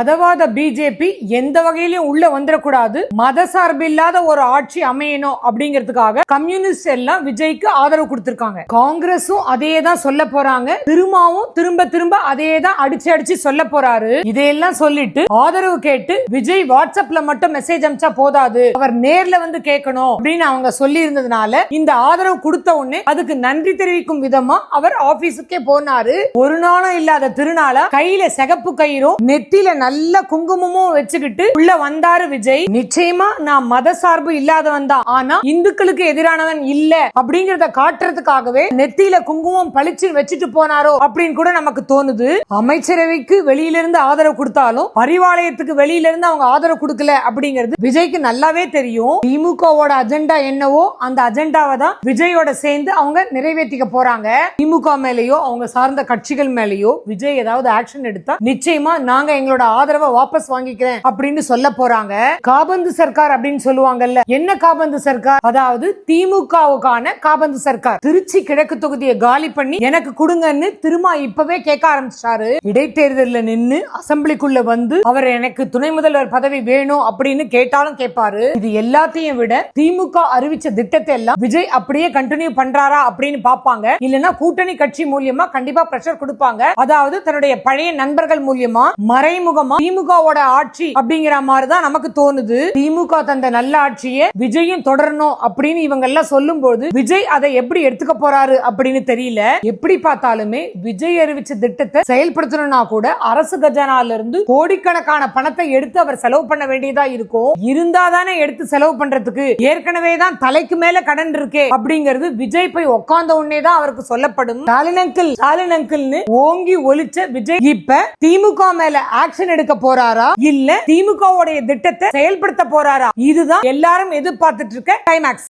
மதவாத பிஜேபி எந்த வகையிலும் உள்ள வந்துடக்கூடாது, மத சார்பில்லாத ஒரு ஆட்சி அமையணும் அப்படிங்கிறதுக்காக கம்யூனிஸ்ட் எல்லாம் விஜய்க்கு ஆதரவு கொடுத்திருக்காங்க. காங்கிரஸும் அதே தான் சொல்ல போறாங்க, திரும்பவும் திரும்ப திரும்ப அதே தான் அடிச்சு அடிச்சு சொல்ல போறாரு. இதையெல்லாம் சொல்லிட்டு ஆதரவு கேட்டு விஜய் வாட்ஸ்அப்ல மட்டும் மெசேஜ் அனுப்பிச்சா போதாது, அவர் நேர்ல வந்து கேட்கணும் அப்படின்னு அவங்க சொல்லி இருந்ததுனால இந்த ஆதரவு கொடுத்த உடனே அதுக்கு நன்றி தெரிவிக்கும் விதமா அவர் ஆபீஸுக்கே போனாரு. ஒரு நாளும் இல்லாத திருநாளா கையில சிகப்பு கயிறும் நெத்தியில நல்ல குங்குமமும் வச்சுக்கிட்டு உள்ள வந்தாரு விஜய். நிச்சயமா நான் மத சார்பு இல்லாதவன் தான், ஆனா இந்துக்களுக்கு எதிரானவன் இல்ல அப்படிங்கறத காட்டுறதுக்காகவே நெத்தியில குங்குமம் பளிச்சு வச்சுட்டு போனாரோ அப்படின்னு கூட நமக்கு தோணுது. அமைச்சரவைக்கு வெளியில இருந்து ஆதரவு கொடுத்தாலும் அறிவாலயத்துக்கு வெளியில இருந்து அவங்க ஆதரவு கொடுக்கல அப்படிங்கிறது விஜய்க்கு நல்லாவே தெரியும். திமுகவோட அஜெண்டா என்னவோ அந்த அஜெண்டாவை தான் விஜயோட சேர்ந்து அவங்க நிறைவேற்றிக்க போறாங்க. திமுக மேலேயோ அவங்க சார்ந்த கட்சிகள் மேலேயோ விஜய் ஏதாவது ஆக்ஷன் எடுத்தா நிச்சயமா நாங்க எங்களோட ஆதரவை வாபஸ் வாங்கிக்கிறேன் அப்படின்னு சொல்ல போறாங்க. காபந்து சர்க்கார் அப்படின்னு சொல்லுவாங்கல்ல, என்ன காபந்து சர்க்கார்? அதாவது திமுகவுக்கான காபந்து சர்க்கார். திருச்சி கிழக்கு தொகுதியை காலி பண்ணி எனக்கு கொடுங்கன்னு திரும்ப இப்பவே கேட்க ஆரம்பிச்சாரு. இடைத்தேர்தலில் நின்னு அசம்பிளிக்குள்ள வந்து அவர் எனக்கு துணை முதல்வர் பதவி வேணும் அப்படின்னு கேட்டாலும் கேட்பாரு. இது எல்லாத்தையும் விட திமுக அறிவிச்ச திட்டத்தை எல்லாம் விஜய் அப்படியே கண்டினியூ பண்றாரா அப்படின்னு பாப்பாங்க. இல்லனா கூட்டணி கட்சி மூலியமா கண்டிப்பா பிரஷர் கொடுப்பாங்க. அதாவது தன்னுடைய பழைய நண்பர்கள் மூலியமா மறைமுகமா திமுகவோட ஆட்சி அப்படிங்கிற மாதிரி தான் நமக்கு தோணுது. திமுக தந்த நல்ல ஆட்சியை விஜயும் தொடரணும் அப்படின்னு இவங்க எல்லாம் சொல்லும் போது விஜய் அதை எப்படி எடுத்துக்க போறாரு அப்படின்னு தெரியல. எப்படி பார்த்தாலுமே விஜய் அறிவிச்ச திட்டத்தை செயல்படுத்தணும்னா கூட அரசு கஜானால இருந்து கோடிக்கணக்கான பணத்தை எடுத்து அவர் செலவு பண்ண வேண்டியதா இருக்கும். இருந்தாதானே எடுத்து செலவு பண்றதுக்கு, ஏற்கனவே தான் தலைக்கு மேல கடன் இருக்கே அப்படிங்கிறது விஜய் போய் உட்கார்ந்த உடனே தான் அவருக்கு சொல்லப்படும். ஸ்டாலின் அங்கிள்னு ஓங்கி ஒலிச்ச விஜய் இப்ப திமுக மேல ஆக்ஷன் எடுக்க போறாரா இல்ல திமுகவுடைய திட்டத்தை செயல்படுத்த போறாரா? இதுதான் எல்லாரும் எதிர்பார்த்துட்டு இருக்க கிளைமாக்ஸ்.